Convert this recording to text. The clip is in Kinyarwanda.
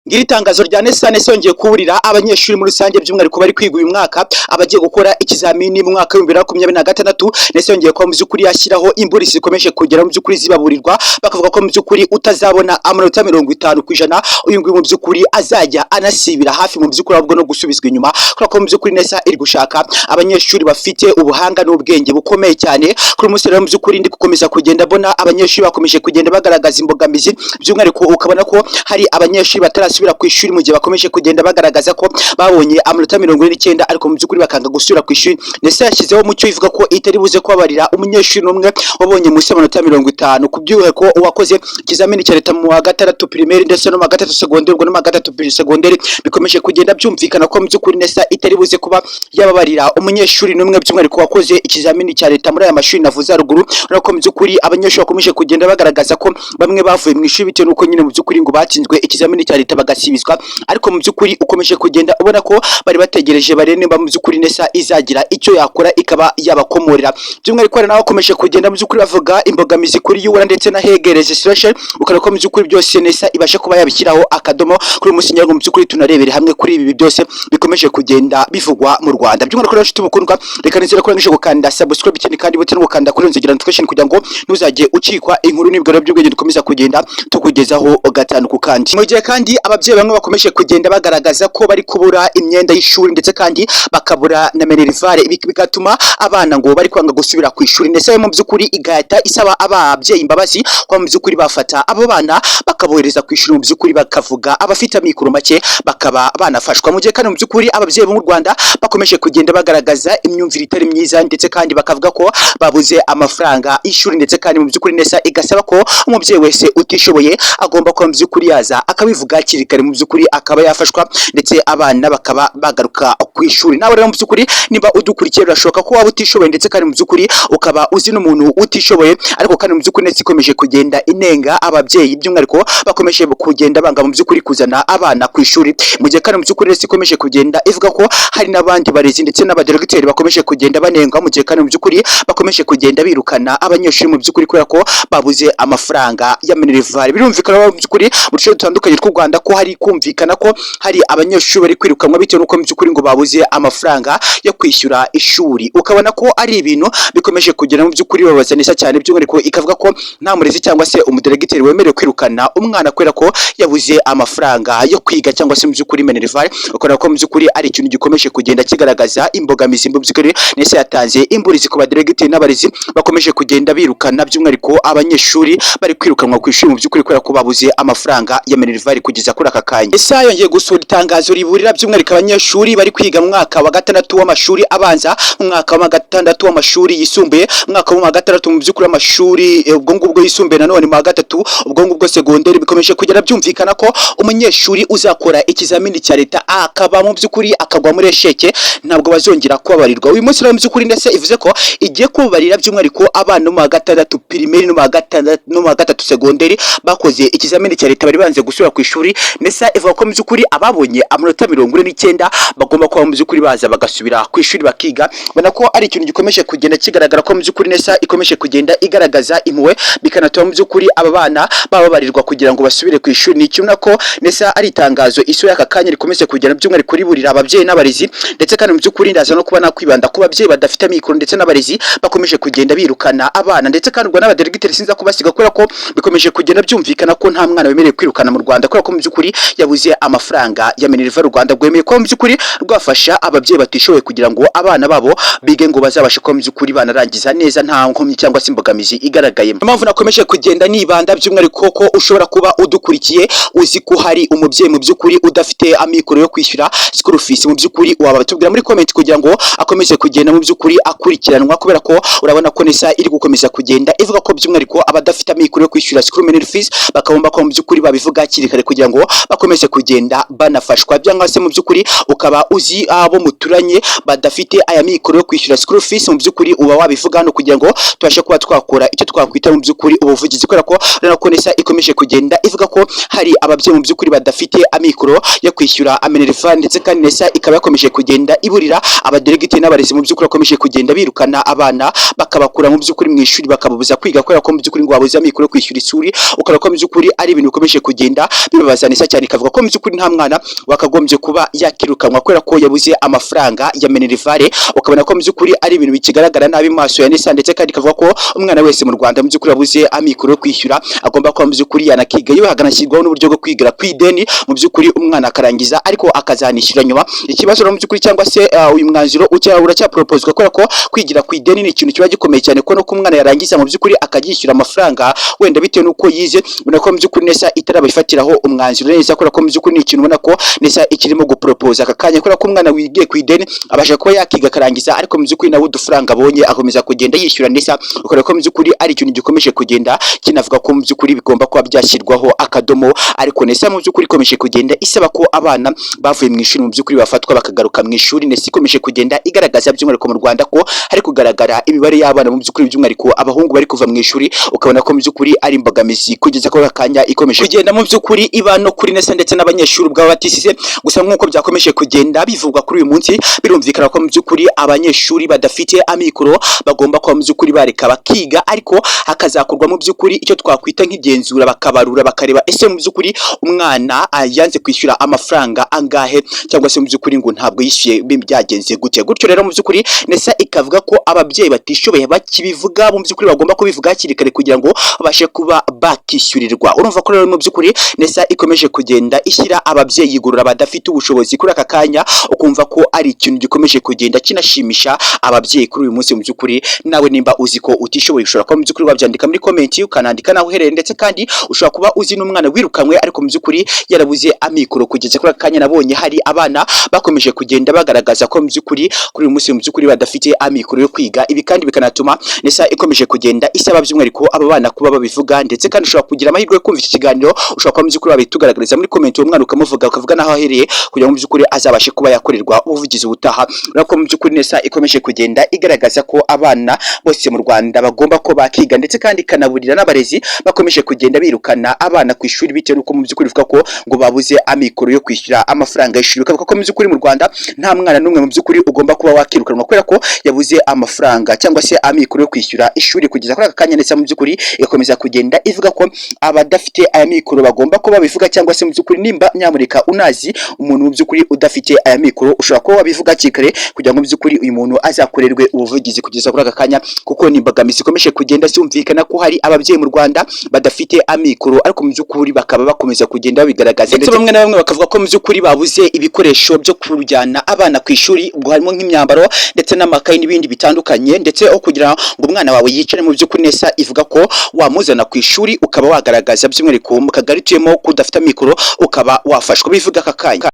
Ngiri tangazo rya Nesa yongeye kuburira abanyeshuri muri rusange by'umwihariko bari kwiga uyu mwaka abagiye gukora ikizamini mu mwaka wa 2026. Nesa yongeye ko mu by'ukuri yashyiraho imburi zikomeje kugera mu by'ukuri zibaburirwa, bakavuga ko mu by'ukuri utazabona amanota 50% uyu nguyu mu by'ukuri azajya anasibira hafi mu by'ukuri ahubwo no gusubizwa inyuma, kuko mu by'ukuri Nesa iri gushaka abanyeshuri bafite ubuhanga n'ubwenge bukomeye cyane. Kuri umunsi rero mu by'ukuri ndi gukomeza kugenda bona abanyeshuri bakomeje kugenda bagaragaza imbogamizi, by'umwihariko ukabona ko hari abanyeshuri batarasubira ku ishuri mu gihe bakomeje kugenda bagaragaza ko babonye amanota 49 ariko mu by'ukuri bakanga gusubira ku ishuri. Nesa yashyizeho mucyo ivuga ko itari buze kubabarira umunyeshuri n'umwe wabonye munsi y'amanota 50 kubyuhe ko uwakoze ikizamini cya leta mu wa gatandatu primaire ndetse no mu wa gatatu secondaire ubwo no mu wa gatatu secondaire bikomeje kugenda byumvikana ko mu by'ukuri Nesa itari buze kuba yababarira umunyeshuri n'umwe by'umwihariko wakoze ikizamini cya leta muri aya mashuri navuze haruguru. Urako mu by'ukuri abanyeshuri bakomeje kugenda bagaragaza ko bamwe bavuye mu ishuri bitewe nuko nyine mu by'ukuri ngo batsinzwe ikizamini cya leta bagasibizwa, ariko mu by'ukuri ukomeje kugenda ubona ko bari bategereje barene mu by'ukuri Nesa izagira icyo yakora ikaba yabakomorera. By'umwihariko naho bakomeje kugenda mu by'ukuri bavuga imbogamizi kuri yuwa ndetse na Hege registration, ukarako mu by'ukuri byose Nesa ibasha kuba yabishyiraho akadomo kuri umunsi nyarwo mu by'ukuri tunarebere hamwe kuri ibi byose bikomeje kugenda bivugwa mu Rwanda. By'umwihariko rero tubukundwa reka nizera ko ngisho gukanda subscribe cyane kandi butse no gukanda kuri nzogera notification kugira ngo ntuzajye ucikwa inkuru n'ibigaro by'ubwenge dukomeza kugenda tukugezaho gatanu ku kandi. Mu gihe kandi ababyeyi bamwe bakomeje kugenda bagaragaza ko bari kubura imyenda y'ishuri ndetse kandi bakabura na minerivare, bigatuma abana ngo bari kwanga gusubira ku ishuri. Ndetse mu by'ukuri igahita isaba ababyeyi imbabazi ko mu by'ukuri bafata abo bana bakabohereza ku ishuri, mu by'ukuri bakavuga abafite amikoro make bakaba banafashwa. Mu gihe kandi mu by'ukuri ababyeyi bo mu Rwanda bakomeje kugenda bagaragaza imyumvire itari myiza ndetse kandi bakavuga ko babuze amafaranga y'ishuri, ndetse kandi mu by'ukuri Nesa igasaba ko umubyeyi wese utishoboye agomba ko mu by'ukuri yaza akabivuga hakiri kare, mu by'ukuri akaba yafashwa ndetse abana bakaba bagaruka ku ishuri. Nawe rero mu by'ukuri niba udukurikiye birashoboka ko waba utishoboye ndetse kandi mu by'ukuri ukaba uzi n'umuntu utishoboye, ariko kandi mu by'ukuri Nesa ikomeje kugenda inenga ababyeyi by'umwihariko bakomeje kugenda banga mu by'ukuri kuzana abana ku ishuri. Mu gihe kandi mu by'ukuri Nesa ikomeje kugenda ivuga ko hari n'abandi barezi ndetse n'abaderegiteri bakomeje kugenda banenga, mu gihe kandi mu by'ukuri bakomeje kugenda birukana abanyeshuri mu by'ukuri kubera ko babuze amafaranga ya minerivare. Birumvikana mu by'ukuri mu duce dutandukanye tw'u Rwanda ko hari kumvikana ko hari abanyeshuri bari kwirukanwa bitewe n'uko mu by'ukuri ngo babuze amafaranga yo kwishyura ishuri. Ukabona ko ari ibintu bikomeje kugera mu by'ukuri babaza Nesa cyane, by'umwihariko ikavuga ko nta murezi cyangwa se umuderegiteri wemerewe kwirukana umwana kubera ko yabuze amafaranga yo kwiga cyangwa se mu by'ukuri minerivare. Ukabona ko mu by'ukuri ari ikintu gikomeje kugenda kigaragaza imbogamizi mu by'ukuri. Nesa yatanze imburizi ku baderegiteri n'abarezi bakomeje kugenda birukana by'umwihariko abanyeshuri bari kwirukanwa ku ishuri mu by'ukuri kubera ko babuze amafaranga ya minerivare kugeza kuri aka kanya. Nesa yongeye gusohora itangazo riburira by'umwihariko abanyeshuri bari kwiga mu mwaka wa gatandatu w'amashuri abanza, mu mwaka wa gatandatu w'amashuri yisumbuye, mu mwaka wa gatandatu mu by'ukuri amashuri ubwo ngubwo yisumbuye nanone mu wa gatatu ubwo ngubwo secondaire. Bikomeje kugera byumvikana ko umunyeshuri uzakora ikizamini cya leta akaba mu by'ukuri akagwa muri esheke ntabwo bazongera kubabarirwa. Uyu munsi rero mu by'ukuri Nesa ivuze ko igiye kubabarira by'umwihariko abana mu wa gatandatu primaire no mu wa gatatu secondaire bakoze ikizamini cya leta bari banze gusubira ku ishuri. Nesa ivuga ko mu by'ukuri ababonye amanota 49 bagomba kuba mu by'ukuri baza bagasubira ku ishuri bakiga. Bona ko ari ikintu gikomeje kugenda kigaragara ko mu by'ukuri Nesa ikomeje kugenda igaragaza impuhwe, bikanatuma mu by'ukuri aba bana bababarirwa kugira ngo basubire ku ishuri. Ni ikintu nako Nesa ari itangazo iso y'aka kanya rikomeze kugenda by'umwihariko riburira ababyeyi n'abarezi, ndetse kandi mu by'ukuri ndaza no kuba nakwibanda ku babyeyi badafite amikoro ndetse n'abarezi bakomeje kugenda birukana abana, ndetse kandi ubwo n'abaderegiteri sinza kubasiga kubera ko bikomeje kugenda byumvikana ko nta mwana wemerewe kwirukana mu Rwanda kubera ko mu by'ukuri yabuze amafaranga ya minerivare. U Rwanda rwemeye ko mu by'ukuri rwafasha ababyeyi batishoboye kugira ngo abana babo bige ngo bazabashe kuba mu by'ukuri banarangiza neza nta nkomyi cyangwa se imbogamizi igaragaye. Impamvu nakomeje kugenda nibanda by'umwihariko ko ushobora kuba udukurikiye uzi ko hari umubyeyi mu by'ukuri udafite amikoro yo kwishyura school fees, mu by'ukuri waba batubwira muri comment kugira ngo akomeze kugenda mu by'ukuri akurikiranwa, kubera ko urabona ko Nesa iri gukomeza kugenda ivuga ko by'umwihariko abadafite amikoro yo kwishyura school fees bakagomba ko mu by'ukuri babivuga hakiri kare kugira ngo bakomeze kugenda banafashwa. Byangwa se mu by'ukuri ukaba uzi abo muturanye badafite aya mikoro yo kwishyura school fees, mu by'ukuri uba wabivuga hano kugira ngo tubashe kuba twakora icyo twakwita mu by'ukuri ubuvugizi, kubera ko urabona ko Nesa ikomeje kugenda ivuga ko hari ababyeyi mu by'ukuri badafite amikoro yo kwishyura minerivare, ndetse kandi Nesa ikaba yakomeje kugenda iburira abaderegiteri n'abarezi mu by'ukuri bakomeje kugenda birukana abana bakabakura mu by'ukuri mu ishuri bakababuza kwiga kubera ko mu by'ukuri ngo babuze amikoro yo kwishyura ishuri. Ukora ko mu by'ukuri ari ibintu bikomeje kugenda bibabaza neza cyane ikavuga ko mu by'ukuri nta mwana wakagombye kuba yakirukanwa kubera ko yabuze amafaranga ya minerivare, ukabona ko mu by'ukuri ari ibintu bikigaragara nabi maso ya Nesa, ndetse kandi ikavuga ko umwana wese mu Rwanda mu by'ukuri yabuze amikoro yo kwishyura agomba kuba mu by'ukuri yanakiga, yewe haganashyirwaho n'uburyo bwo kwigira ku ideni mu by'ukuri umwana akarangiza ariko akazanishyura nyuma. Ikibazo mu by'ukuri cyangwa se uyu mwanzuro uracyaproposwa kubera ko kwigira ku ideni ni ikintu kiba gikomeye cyane, ko no ku mwana yarangiza mu by'ukuri akagiyishyura amafaranga wenda bitewe n'uko yize. Ubona ko mu by'ukuri Nesa itarabifatiraho umwanzuro neza, kubera ko mu by'ukuri ni ikintu ubona ko Nesa ikirimo gupropose aka kanya, kubera ko umwana wigiye ku ideni abasha kuba yakiga akarangiza, ariko mu by'ukuri nawe udufaranga abonye akomeza kugenda yishyura Nesa, ukora ko mu by'ukuri ari ikintu gikomeje kugenda kinavuga ko mu by'ukuri bigomba kuba byashyirwaho akadomo. Ariko Nesa mu by'ukuri ikomeje kugenda isaba ko abana bavuye mu ishuri mu by'ukuri bafatwa bakagaruka mu ishuri. Nesa ikomeje kugenda igaragaza by'umwihariko mu Rwanda ko hari kugaragara imibare y'abana mu by'ukuri by'umwihariko abahungu bari kuva mu ishuri, ukabona ko mu by'ukuri ari imbogamizi kugeza ko akanya ikomeje kugenda mu by'ukuri iba no kuri Nesa ndetse n'abanyeshuri ubwabo batisize. Gusa nk'uko byakomeje kugenda bivugwa kuri uyu munsi, birumvikana ko mu by'ukuri abanyeshuri badafite amikoro bagomba kuba mu by'ukuri bareka bakiga, ariko hakazakorwa mu by'ukuri icyo twakwita nk'igenzura, bakabarura bakareba ese mu by'ukuri umwana yanze kwishyura amafaranga angahe, cyangwa se mu by'ukuri ngo ntabwo yishyuye byagenze gute. Gutyo rero mu by'ukuri Nesa ikavuga ko ababyeyi batishoboye bakibivuga mu by'ukuri bagomba kubivuga hakiri kare kugira ngo babashe kuba bakishyurirwa. Urumva ko rero mu by'ukuri Nesa ikomeje kugenda ishyira ababyeyi igorora badafite ubushobozi kuri aka kanya, ukumva ko ari ikintu gikomeje kugenda kinashimisha ababyeyi kuri uyu munsi. Mu by'ukuri nawe nimba uzi ko utishoboye ushobora kuba mu by'ukuri wabyandika muri comment, ukanandika naho uherereye, ndetse kandi ushobora kuba uzi n'umwana wirukanwe ariko mu by'ukuri yarabuze amikoro. Kugeza kuri aka kanya nabonye hari abana bakomeje kugenda bagaragaza ko mu by'ukuri kuri uyu munsi mu by'ukuri badafite amikoro yo kwiga. Ibi kandi bikanatuma Nesa ikomeje kugenda isaba by'umwihariko aba bana kuba babivuga, ndetse kandi ushobora kugira amahirwe yo kumva iki kiganiro, ushobora kuba mu by'ukuri babitugaragariza muri comment, uwo mwana ukamuvuga ukavuga naho ahereye kugira ngo mu by'ukuri azabashe kuba yakorerwa ubuvugizi butaha. Urako mu by'ukuri Nesa ikomeje kugenda igaragaza ko abana bose mu Rwanda bagomba ko bakiga, ndetse kandi ikanaburira n'abarezi bakomeje kugenda birukana abana ku ishuri bitewe n'uko mu by'ukuri bivuga ko ngo babuze amikoro yo kwishyura amafaranga y'ishuri. Ukavuga ko mu by'ukuri mu Rwanda nta mwana n'umwe mu by'ukuri ugomba kuba wakirukanwa kubera ko yabuze amafaranga cyangwa se amikoro yo kwishyura ishuri. Kugeza kuri aka kanya Nesa mu by'ukuri ikomeza kugenda ivuga ko abadafite aya mikoro bagomba kuba babivuga, cyangwa se mu by'ukuri nimba nyamurika unazi umuntu mu by'ukuri udafite aya mikoro ushobora kuba wabivuga kikare kugira ngo mu by'ukuri uyu muntu azakorerwe ubuvugizi. Kugeza kuri aka kanya kuko ni imbogamizi ikomeje kugenda zumvikana ko hari ababyeyi mu Rwanda badafite amikoro, ariko mu by'ukuri bakaba bakomeza kugenda babigaragaza, ndetse bamwe na bamwe bakavuga ko mu by'ukuri babuze ibikoresho byo kujyana abana ku ishuri, ubwo harimo nk'imyambaro ndetse n'amakayi n'ibindi bitandukanye, ndetse aho kugira ngo umwana wawe yicare mu by'ukuri Nesa ivuga ko wamuzana ku ishuri ukaba wagaragaza by'umwihariko mu kagari utuyemo ko udafite amikoro ukaba wafashwa. Bivuga aka kanya.